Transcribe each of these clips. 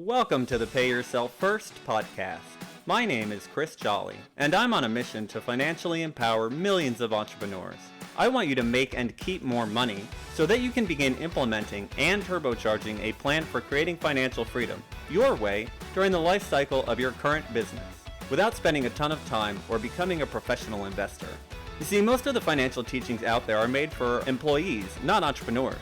Welcome to the Pay Yourself First podcast. My name is Chris Jolly, and I'm on a mission to financially empower millions of entrepreneurs. I want you to make and keep more money so that you can begin implementing and turbocharging a plan for creating financial freedom your way during the life cycle of your current business without spending a ton of time or becoming a professional investor. You see, most of the financial teachings out there are made for employees, not entrepreneurs.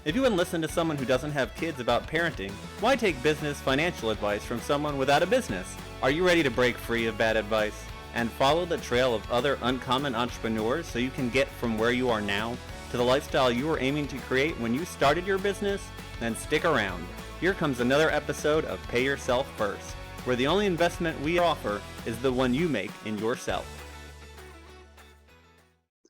If you wouldn't listen to someone who doesn't have kids about parenting, why take business financial advice from someone without a business? Are you ready to break free of bad advice and follow the trail of other uncommon entrepreneurs so you can get from where you are now to the lifestyle you were aiming to create when you started your business? Then stick around. Here comes another episode of Pay Yourself First, where the only investment we offer is the one you make in yourself.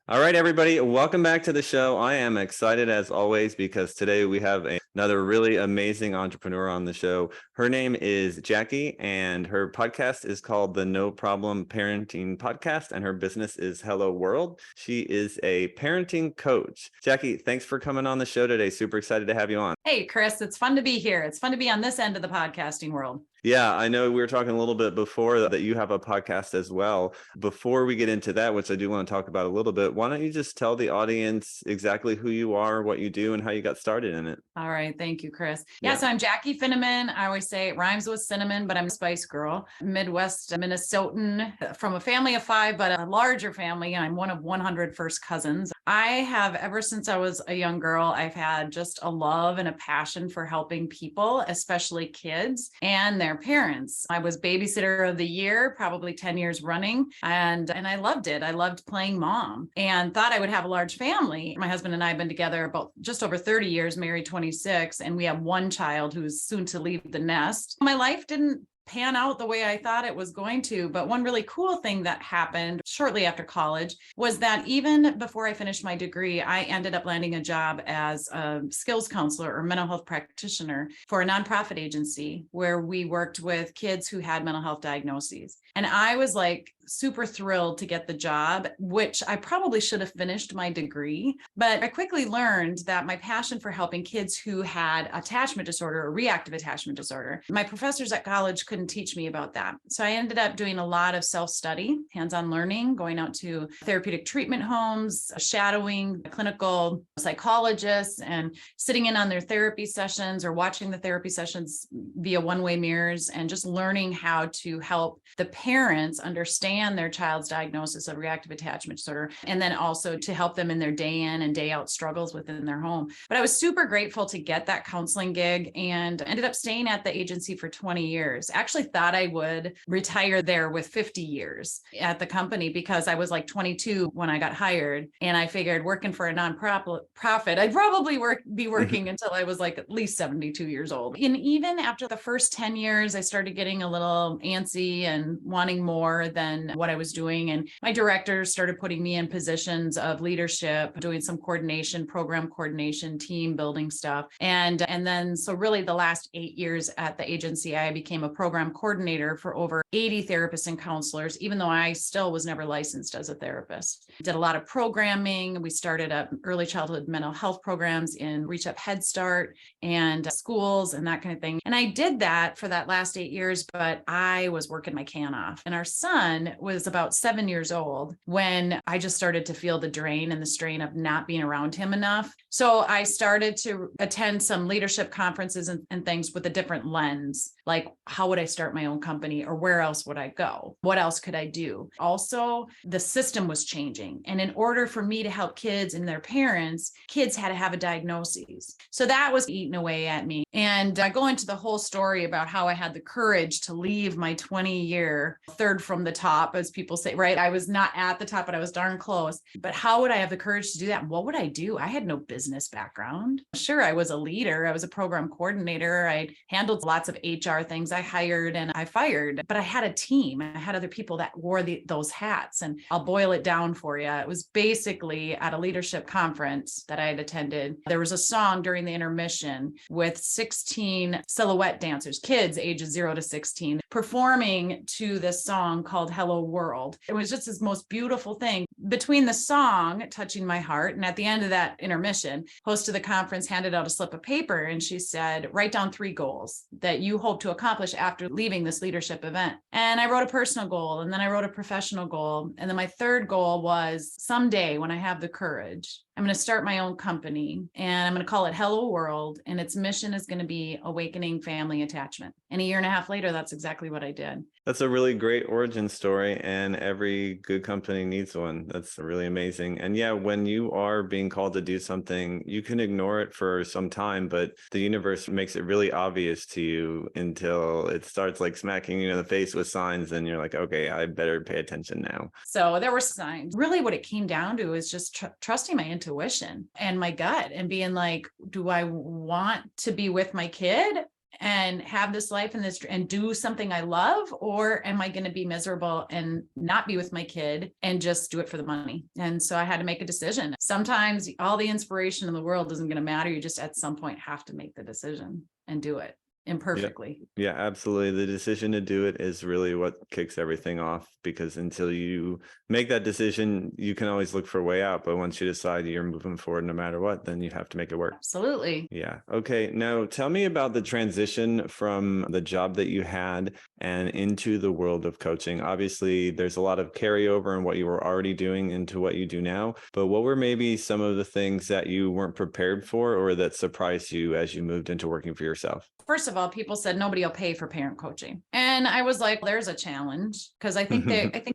All right, everybody, welcome back to the show. I am excited as always because today we have another really amazing entrepreneur on the show. Her name is Jaci, and her podcast is called the No Problem Parenting Podcast, and her business is Hello World. She is a parenting coach. Jaci, thanks for coming on the show today. Super excited to have you on. Hey, Chris, it's fun to be here. It's fun to be on this end of the podcasting world. Yeah, I know we were talking a little bit before that you have a podcast as well. Before we get into that, which I do want to talk about a little bit, why don't you just tell the audience exactly who you are, what you do, and how you got started in it? All right. Thank you, Chris. So I'm Jaci Finneman. I always say it rhymes with cinnamon, but I'm a spice girl, Midwest Minnesotan from a family of 5, but a larger family. I'm one of 100 first cousins. I have, ever since I was a young girl, I've had just a love and a passion for helping people, especially kids and their parents. I was babysitter of the year, probably 10 years running, and I loved it. I loved playing mom and thought I would have a large family. My husband and I have been together about just over 30 years, married 26, and we have one child who's soon to leave the nest. My life didn't pan out the way I thought it was going to. But one really cool thing that happened shortly after college was that even before I finished my degree, I ended up landing a job as a skills counselor or mental health practitioner for a nonprofit agency where we worked with kids who had mental health diagnoses. And I was like super thrilled to get the job, which I probably should have finished my degree. But I quickly learned that my passion for helping kids who had attachment disorder or reactive attachment disorder, my professors at college couldn't teach me about that. So I ended up doing a lot of self-study, hands-on learning, going out to therapeutic treatment homes, shadowing clinical psychologists and sitting in on their therapy sessions or watching the therapy sessions via one-way mirrors and just learning how to help the parents understand their child's diagnosis of reactive attachment disorder, and then also to help them in their day in and day out struggles within their home. But I was super grateful to get that counseling gig and ended up staying at the agency for 20 years. Actually thought I would retire there with 50 years at the company because I was like 22 when I got hired. And I figured working for a nonprofit, I'd probably be working until I was like at least 72 years old. And even after the first 10 years, I started getting a little antsy and wanting more than what I was doing. And my directors started putting me in positions of leadership, doing some coordination, program coordination, team building stuff. And then, so really the last 8 years at the agency, I became a program coordinator for over 80 therapists and counselors, even though I still was never licensed as a therapist. Did a lot of programming. We started up early childhood mental health programs in Reach Up Head Start and schools and that kind of thing. And I did that for that last 8 years, but I was working my can off. And our son was about 7 years old when I just started to feel the drain and the strain of not being around him enough. So I started to attend some leadership conferences and things with a different lens, like how would I start my own company or where else would I go? What else could I do? Also, the system was changing. And in order for me to help kids and their parents, kids had to have a diagnosis. So that was eating away at me. And I go into the whole story about how I had the courage to leave my 20-year third from the top, as people say, right? I was not at the top, but I was darn close. But how would I have the courage to do that? What would I do? I had no business background. Sure, I was a leader. I was a program coordinator. I handled lots of HR things. I hired and I fired, but I had a team. I had other people that wore those hats. And I'll boil it down for you. It was basically at a leadership conference that I had attended. There was a song during the intermission with 16 silhouette dancers, kids ages 0 to 16, performing to this song called Hello World. It was just this most beautiful thing. between the song Touching My Heart and at the end of that intermission, host of the conference handed out a slip of paper and she said, write down 3 goals that you hope to accomplish after leaving this leadership event. And I wrote a personal goal, and then I wrote a professional goal. And then my third goal was, someday when I have the courage, I'm going to start my own company and I'm going to call it Hello World. And its mission is going to be awakening family attachment. And a year and a half later, that's exactly what I did. That's a really great origin story, and every good company needs one. That's really amazing. And yeah, when you are being called to do something, you can ignore it for some time, but the universe makes it really obvious to you until it starts like smacking you in the face with signs, and you're like, okay, I better pay attention now. So there were signs. Really what it came down to is just trusting my intuition and my gut and being like, do I want to be with my kid and have this life and do something I love, or am I going to be miserable and not be with my kid and just do it for the money? And so I had to make a decision. Sometimes all the inspiration in the world isn't going to matter. You just at some point have to make the decision and do it imperfectly. Yeah, absolutely. The decision to do it is really what kicks everything off, because until you make that decision, you can always look for a way out. But once you decide you're moving forward no matter what, then you have to make it work. Absolutely. Yeah. Okay. Now tell me about the transition from the job that you had and into the world of coaching. Obviously, there's a lot of carryover in what you were already doing into what you do now. But what were maybe some of the things that you weren't prepared for or that surprised you as you moved into working for yourself? First of all, people said nobody will pay for parent coaching. And I was like, there's a challenge, because I think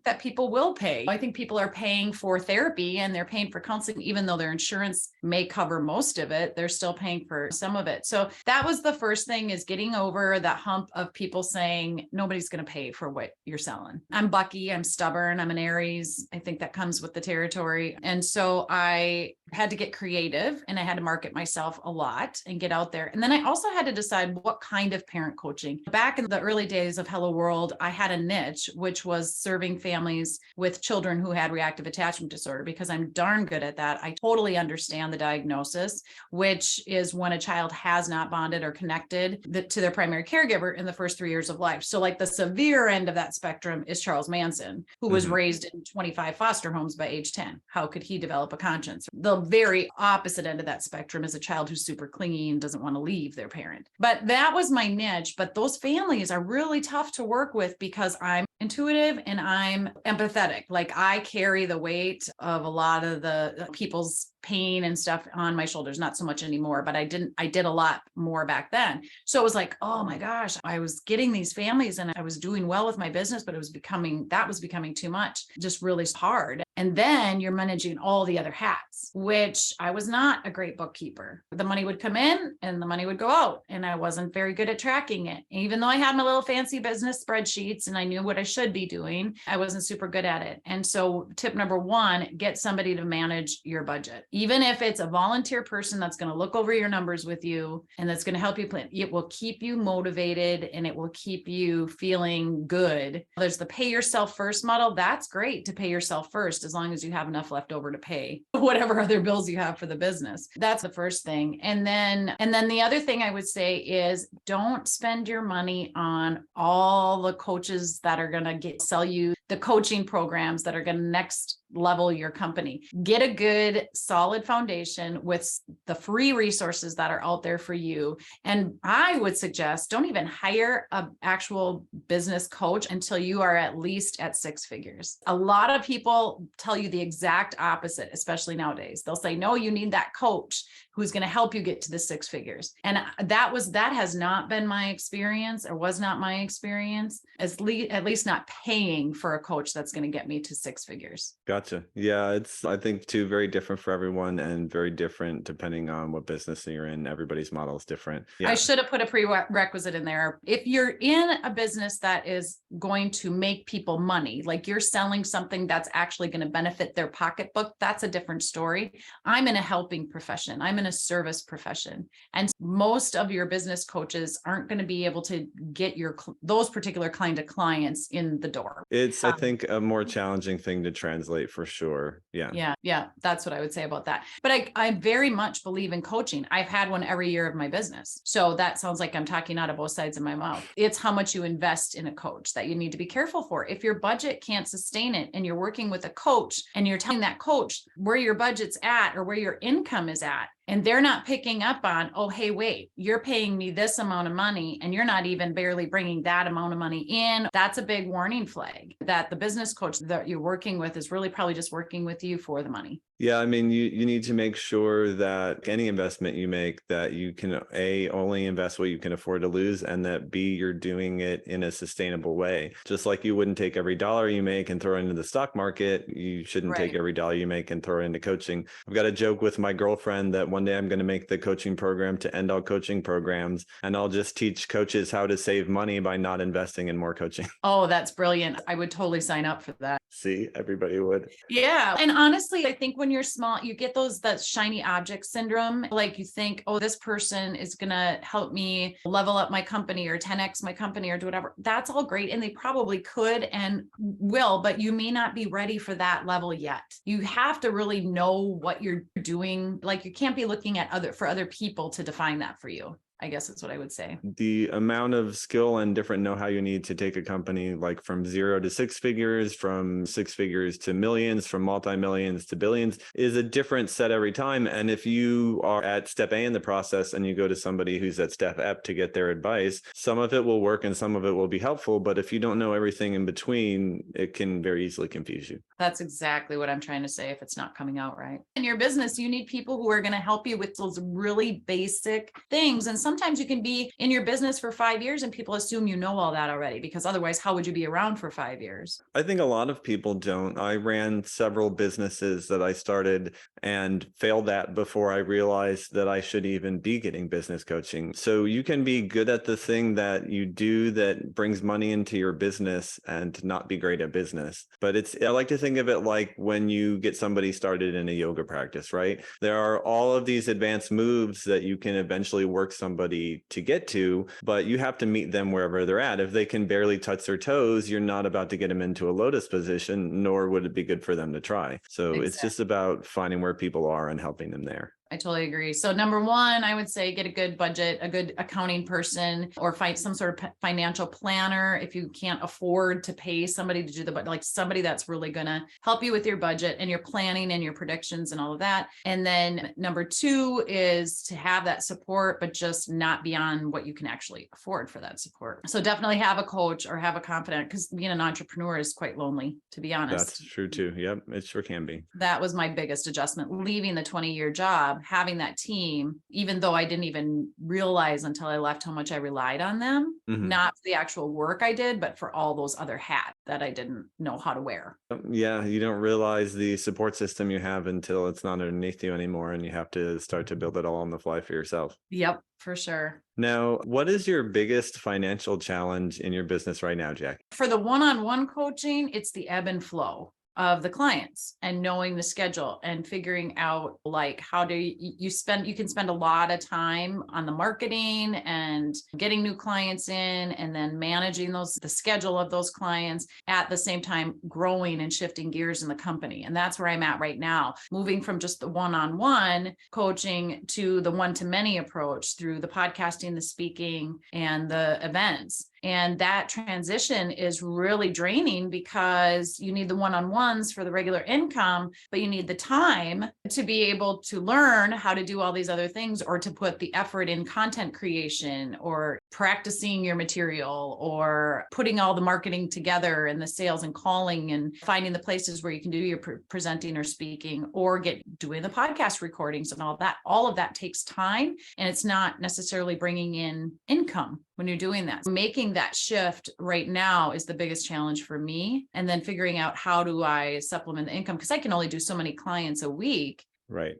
that people will pay. I think people are paying for therapy and they're paying for counseling, even though their insurance may cover most of it, they're still paying for some of it. So that was the first thing, is getting over that hump of people saying nobody's going to pay for what you're selling. I'm Bucky, I'm stubborn, I'm an Aries. I think that comes with the territory. And so I had to get creative and I had to market myself a lot and get out there. And then I also had to decide what kind of parent coaching. Back in the early days of Hello World, I had a niche, which was serving families with children who had reactive attachment disorder, because I'm darn good at that. I totally understand the diagnosis, which is when a child has not bonded or connected to their primary caregiver in the first 3 years of life. So like the severe end of that spectrum is Charles Manson, who was raised in 25 foster homes by age 10. How could he develop a conscience? The very opposite end of that spectrum is a child who's super clingy and doesn't want to leave their parent. But that was my niche. But those families are really tough to work with because I'm intuitive and I'm empathetic. Like I carry the weight of a lot of the people's pain and stuff on my shoulders, not so much anymore, but I did a lot more back then. So it was like, oh my gosh, I was getting these families and I was doing well with my business, but that was becoming too much, just really hard. And then you're managing all the other hats, which I was not a great bookkeeper. The money would come in and the money would go out, and I wasn't very good at tracking it. Even though I had my little fancy business spreadsheets and I knew what I should be doing, I wasn't super good at it. And so tip number 1, get somebody to manage your budget. Even if it's a volunteer person that's going to look over your numbers with you and that's going to help you plan, it will keep you motivated and it will keep you feeling good. There's the pay yourself first model. That's great to pay yourself first, as long as you have enough left over to pay whatever other bills you have for the business. That's the first thing. And then the other thing I would say is, don't spend your money on all the coaches that are going to sell you the coaching programs that are going to next level your company. Get a good solid foundation with the free resources that are out there for you. And I would suggest, don't even hire an actual business coach until you are at least at 6 figures. A lot of people tell you the exact opposite, especially nowadays. They'll say, no, you need that coach who's going to help you get to the 6 figures. And that has not been my experience, or was not my experience, at least not paying for a coach that's going to get me to 6 figures. Gotcha. Yeah, it's, I think, too, very different for everyone and very different depending on what business you're in. Everybody's model is different. Yeah. I should have put a prerequisite in there. If you're in a business that is going to make people money, like you're selling something that's actually going to benefit their pocketbook, that's a different story. I'm in a helping profession. I'm in a service profession. And most of your business coaches aren't going to be able to get those particular kind of clients in the door. It's, I think, a more challenging thing to translate for sure. Yeah. Yeah. That's what I would say about that. But I very much believe in coaching. I've had one every year of my business. So that sounds like I'm talking out of both sides of my mouth. It's how much you invest in a coach that you need to be careful for. If your budget can't sustain it and you're working with a coach and you're telling that coach where your budget's at or where your income is at, and they're not picking up on, oh, hey, wait, you're paying me this amount of money and you're not even barely bringing that amount of money in. That's a big warning flag that the business coach that you're working with is really probably just working with you for the money. Yeah, I mean, you need to make sure that any investment you make, that you can only invest what you can afford to lose, and that B, you're doing it in a sustainable way. Just like you wouldn't take every dollar you make and throw it into the stock market, you shouldn't take every dollar you make and throw it into coaching. I've got a joke with my girlfriend that one day I'm going to make the coaching program to end all coaching programs, and I'll just teach coaches how to save money by not investing in more coaching. Oh, that's brilliant. I would totally sign up for that. See, everybody would. Yeah. And honestly, I think when you're small, you get that shiny object syndrome. Like you think, oh, this person is going to help me level up my company or 10x my company or do whatever. That's all great. And they probably could and will, but you may not be ready for that level yet. You have to really know what you're doing. Like you can't be looking at other people to define that for you. I guess that's what I would say. The amount of skill and different know-how you need to take a company like from 0 to 6 figures, from 6 figures to millions, from multi-millions to billions is a different set every time. And if you are at step A in the process and you go to somebody who's at step F to get their advice, some of it will work and some of it will be helpful. But if you don't know everything in between, it can very easily confuse you. That's exactly what I'm trying to say if it's not coming out right. In your business, you need people who are going to help you with those really basic things. And sometimes you can be in your business for 5 years and people assume you know all that already, because otherwise, how would you be around for 5 years? I think a lot of people don't. I ran several businesses that I started and failed at before I realized that I should even be getting business coaching. So you can be good at the thing that you do that brings money into your business and not be great at business. But I like to think of it like when you get somebody started in a yoga practice, right? There are all of these advanced moves that you can eventually work somebody to get to, but you have to meet them wherever they're at. If they can barely touch their toes, you're not about to get them into a lotus position, nor would it be good for them to try. So It's just about finding where people are and helping them there. I totally agree. So number one, I would say get a good budget, a good accounting person, or find some sort of financial planner. If you can't afford to pay somebody to do the budget, like somebody that's really going to help you with your budget and your planning and your predictions and all of that. And then number two is to have that support, but just not beyond what you can actually afford for that support. So definitely have a coach or have a confidant, because being an entrepreneur is quite lonely, to be honest. That's true too. Yep. It sure can be. That was my biggest adjustment, leaving the 20-year job, having that team, even though I didn't even realize until I left how much I relied on them, not for the actual work I did, but for all those other hats that I didn't know how to wear. Yeah, you don't realize the support system you have until it's not underneath you anymore, and you have to start to build it all on the fly for yourself. Yep, for sure. Now, what is your biggest financial challenge in your business right now, Jack? For the one-on-one coaching, it's the ebb and flow of the clients and knowing the schedule and figuring out like how do you can spend a lot of time on the marketing and getting new clients in and then managing the schedule of those clients at the same time growing and shifting gears in the company. And that's where I'm at right now, moving from just the one-on-one coaching to the one-to-many approach through the podcasting, the speaking, and the events. And that transition is really draining because you need the one-on-ones for the regular income, but you need the time to be able to learn how to do all these other things, or to put the effort in content creation or practicing your material or putting all the marketing together and the sales and calling and finding the places where you can do your presenting or speaking or doing the podcast recordings and all that. All of that takes time, and it's not necessarily bringing in income when you're doing that. Making that shift right now is the biggest challenge for me. And then figuring out how do I supplement the income, because I can only do so many clients a week. Right.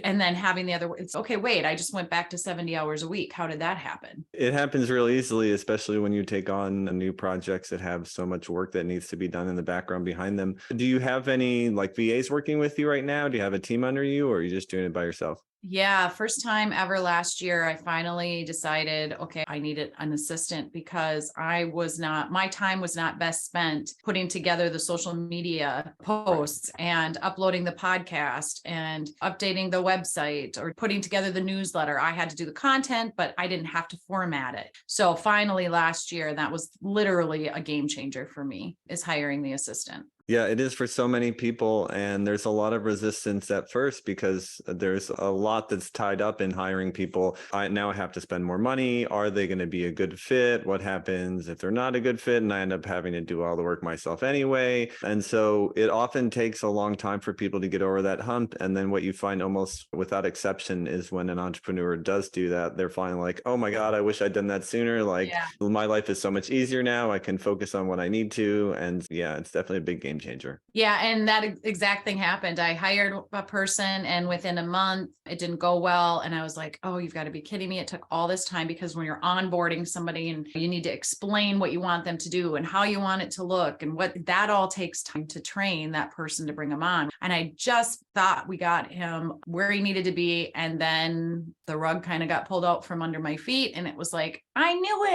And then having the other, it's okay, wait, I just went back to 70 hours a week. How did that happen? It happens real easily, especially when you take on new projects that have so much work that needs to be done in the background behind them. Do you have any like VAs working with you right now? Do you have a team under you, or are you just doing it by yourself? Yeah, first time ever last year, I finally decided, okay, I needed an assistant because my time was not best spent putting together the social media posts and uploading the podcast and updating the website or putting together the newsletter. I had to do the content, but I didn't have to format it. So finally last year, that was literally a game changer for me, is hiring the assistant. Yeah, it is for so many people. And there's a lot of resistance at first because there's a lot that's tied up in hiring people. Now I have to spend more money. Are they going to be a good fit? What happens if they're not a good fit? And I end up having to do all the work myself anyway. And so it often takes a long time for people to get over that hump. And then what you find almost without exception is when an entrepreneur does do that, they're finally like, oh my God, I wish I'd done that sooner. Like my life is so much easier now. I can focus on what I need to. And yeah, it's definitely a big game changer. Yeah. And that exact thing happened. I hired a person and within a month, it didn't go well. And I was like, oh, you've got to be kidding me. It took all this time because when you're onboarding somebody and you need to explain what you want them to do and how you want it to look and what that all takes time to train that person to bring them on. And I just thought we got him where he needed to be. And then the rug kind of got pulled out from under my feet. And it was like, I knew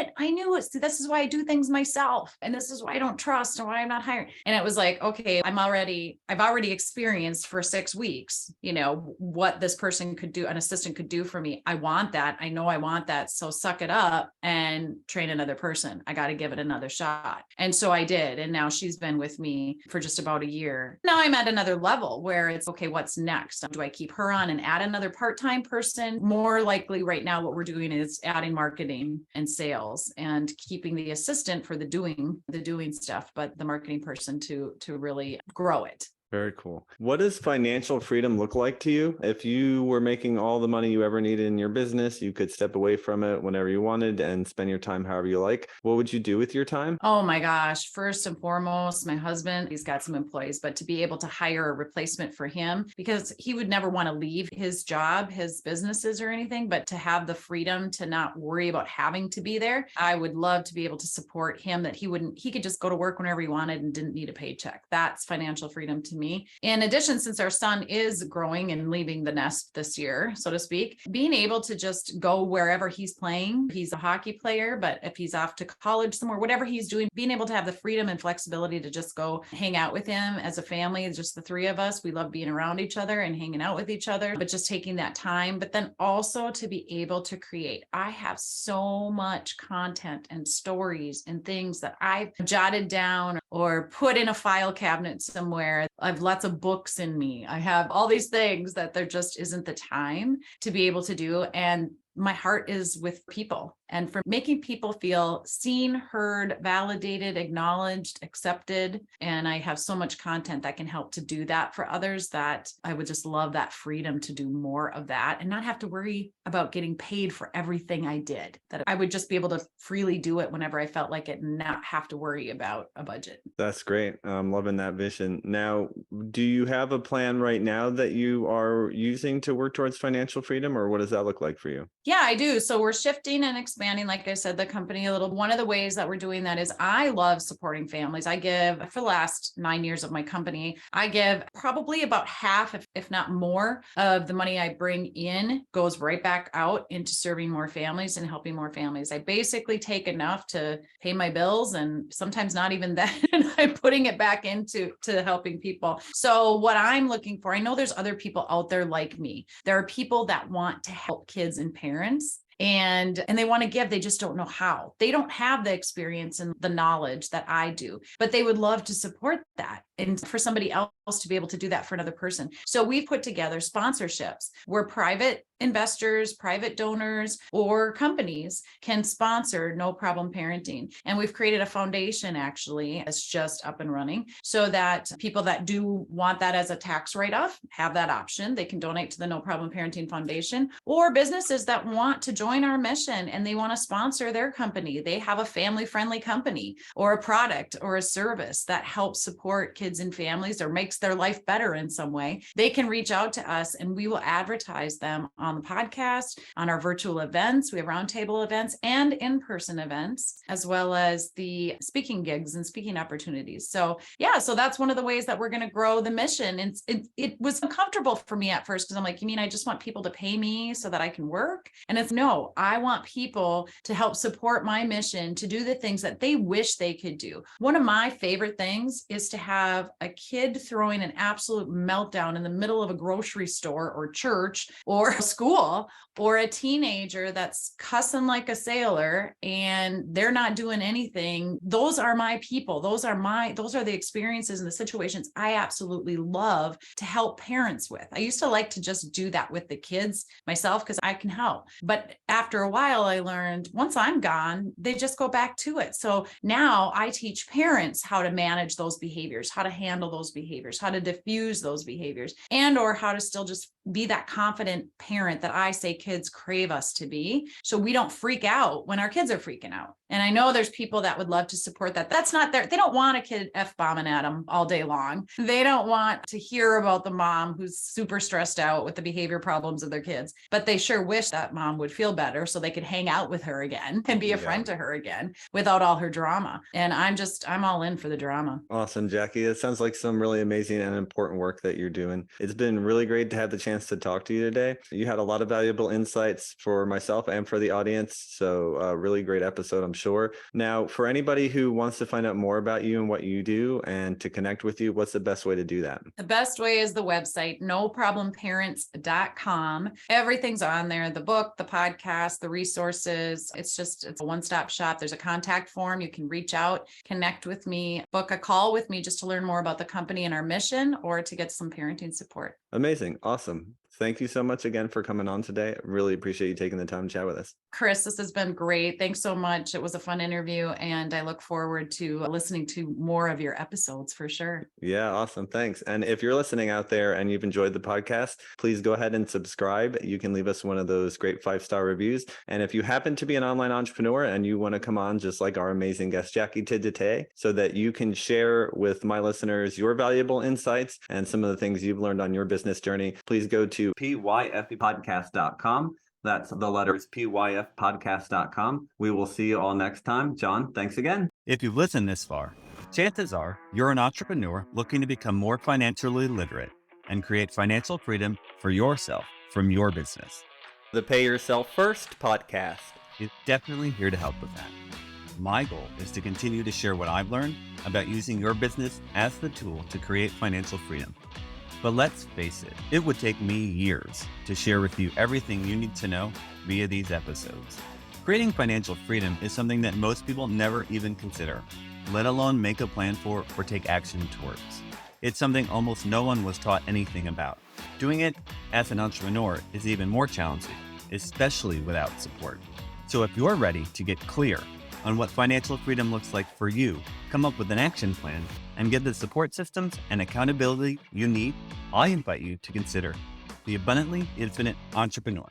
it. See, this is why I do things myself. And this is why I don't trust and why I'm not hiring. And it was like, okay, I've already experienced for 6 weeks, what this person could do, an assistant could do for me. I want that. I know I want that. So suck it up and train another person. I got to give it another shot. And so I did. And now she's been with me for just about a year. Now I'm at another level where it's okay, what's next? Do I keep her on and add another part-time person? More likely right now, what we're doing is adding marketing and sales and keeping the assistant for the doing stuff, but the marketing person to really grow it. Very cool. What does financial freedom look like to you? If you were making all the money you ever needed in your business, you could step away from it whenever you wanted and spend your time however you like. What would you do with your time? Oh my gosh. First and foremost, my husband, he's got some employees, but to be able to hire a replacement for him, because he would never want to leave his job, his businesses or anything, but to have the freedom to not worry about having to be there. I would love to be able to support him, that he could just go to work whenever he wanted and didn't need a paycheck. That's financial freedom to me. In addition, since our son is growing and leaving the nest this year, so to speak, being able to just go wherever he's playing. He's a hockey player, but if he's off to college somewhere, whatever he's doing, being able to have the freedom and flexibility to just go hang out with him as a family, just the three of us. We love being around each other and hanging out with each other, but just taking that time, but then also to be able to create. I have so much content and stories and things that I've jotted down or put in a file cabinet somewhere. I've lots of books in me. I have all these things that there just isn't the time to be able to do. And my heart is with people and for making people feel seen, heard, validated, acknowledged, accepted. And I have so much content that can help to do that for others, that I would just love that freedom to do more of that and not have to worry about getting paid for everything I did, that I would just be able to freely do it whenever I felt like it and not have to worry about a budget. That's great. I'm loving that vision. Now, do you have a plan right now that you are using to work towards financial freedom, or what does that look like for you? Yeah, I do. So we're shifting and expanding, like I said, the company a little. One of the ways that we're doing that is I love supporting families. I give, for the last 9 years of my company, I give probably about half, if not more, of the money I bring in goes right back out into serving more families and helping more families. I basically take enough to pay my bills, and sometimes not even that. I'm putting it back into helping people. So what I'm looking for, I know there's other people out there like me. There are people that want to help kids and parents, and they want to give, they just don't know how. They don't have the experience and the knowledge that I do, but they would love to support that and for somebody else to be able to do that for another person. So we've put together sponsorships where private investors, private donors, or companies can sponsor No Problem Parenting. And we've created a foundation actually that's just up and running so that people that do want that as a tax write-off have that option. They can donate to the No Problem Parenting Foundation, or businesses that want to join our mission and they want to sponsor their company. They have a family-friendly company or a product or a service that helps support kids and families or makes their life better in some way. They can reach out to us and we will advertise them on the podcast, on our virtual events. We have roundtable events and in-person events, as well as the speaking gigs and speaking opportunities. So yeah, so that's one of the ways that we're going to grow the mission. And it was uncomfortable for me at first because I'm like, you mean I just want people to pay me so that I can work? And it's no, I want people to help support my mission to do the things that they wish they could do. One of my favorite things is to have a kid throwing an absolute meltdown in the middle of a grocery store or church or school, or a teenager that's cussing like a sailor and they're not doing anything. Those are my people. Those are the experiences and the situations I absolutely love to help parents with. I used to like to just do that with the kids myself because I can help. But after a while, I learned once I'm gone, they just go back to it. So now I teach parents how to manage those behaviors, how to handle those behaviors, how to diffuse those behaviors, and or how to still just be that confident parent that I say kids crave us to be, so we don't freak out when our kids are freaking out. And I know there's people that would love to support that. That's not their, they don't want a kid F-bombing at them all day long. They don't want to hear about the mom who's super stressed out with the behavior problems of their kids, but they sure wish that mom would feel better so they could hang out with her again and be a friend to her again without all her drama. And I'm all in for the drama. Awesome, Jackie. It sounds like some really amazing and important work that you're doing. It's been really great to have the chance to talk to you today. You had a lot of valuable insights for myself and for the audience. So a really great episode, I'm sure. Now, for anybody who wants to find out more about you and what you do and to connect with you, what's the best way to do that? The best way is the website, noproblemparents.com. Everything's on there, the book, the podcast, the resources. It's a one-stop shop. There's a contact form. You can reach out, connect with me, book a call with me just to learn more about the company and our mission, or to get some parenting support. Amazing. Awesome. Thank you so much again for coming on today. I really appreciate you taking the time to chat with us. Chris, this has been great. Thanks so much. It was a fun interview, and I look forward to listening to more of your episodes for sure. Yeah, awesome. Thanks. And if you're listening out there and you've enjoyed the podcast, please go ahead and subscribe. You can leave us one of those great 5-star reviews. And if you happen to be an online entrepreneur and you want to come on just like our amazing guest Jackie did today, so that you can share with my listeners your valuable insights and some of the things you've learned on your business journey, please go to pyfpodcast.com. That's the letters pyfpodcast.com. We will see you all next time. John, thanks again. If you've listened this far, chances are you're an entrepreneur looking to become more financially literate and create financial freedom for yourself from your business. The Pay Yourself First podcast is definitely here to help with that. My goal is to continue to share what I've learned about using your business as the tool to create financial freedom. But let's face it, it would take me years to share with you everything you need to know via these episodes. Creating financial freedom is something that most people never even consider, let alone make a plan for or take action towards. It's something almost no one was taught anything about. Doing it as an entrepreneur is even more challenging, especially without support. So if you're ready to get clear on what financial freedom looks like for you, come up with an action plan, and get the support systems and accountability you need, I invite you to consider the Abundantly Infinite Entrepreneur.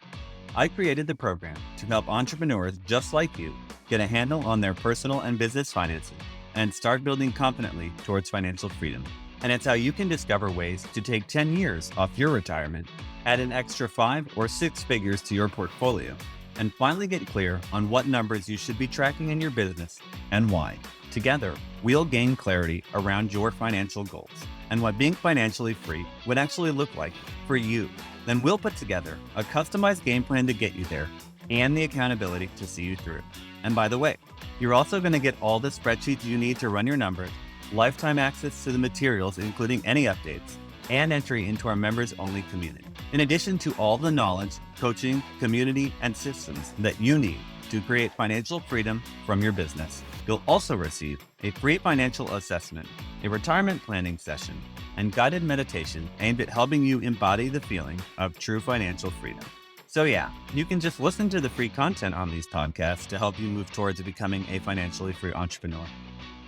I created the program to help entrepreneurs just like you get a handle on their personal and business finances and start building confidently towards financial freedom. And it's how you can discover ways to take 10 years off your retirement, add an extra 5 or 6 figures to your portfolio, and finally get clear on what numbers you should be tracking in your business and why. Together, we'll gain clarity around your financial goals and what being financially free would actually look like for you. Then we'll put together a customized game plan to get you there and the accountability to see you through. And by the way, you're also going to get all the spreadsheets you need to run your numbers, lifetime access to the materials, including any updates, and entry into our members-only community. In addition to all the knowledge, coaching, community, and systems that you need to create financial freedom from your business, you'll also receive a free financial assessment, a retirement planning session, and guided meditation aimed at helping you embody the feeling of true financial freedom. So yeah, you can just listen to the free content on these podcasts to help you move towards becoming a financially free entrepreneur.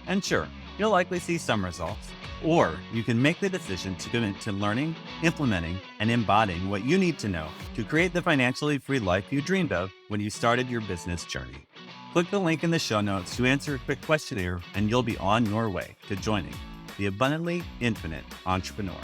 And sure, you'll likely see some results, or you can make the decision to commit to learning, implementing, and embodying what you need to know to create the financially free life you dreamed of when you started your business journey. Click the link in the show notes to answer a quick questionnaire, and you'll be on your way to joining the Abundantly Infinite Entrepreneur.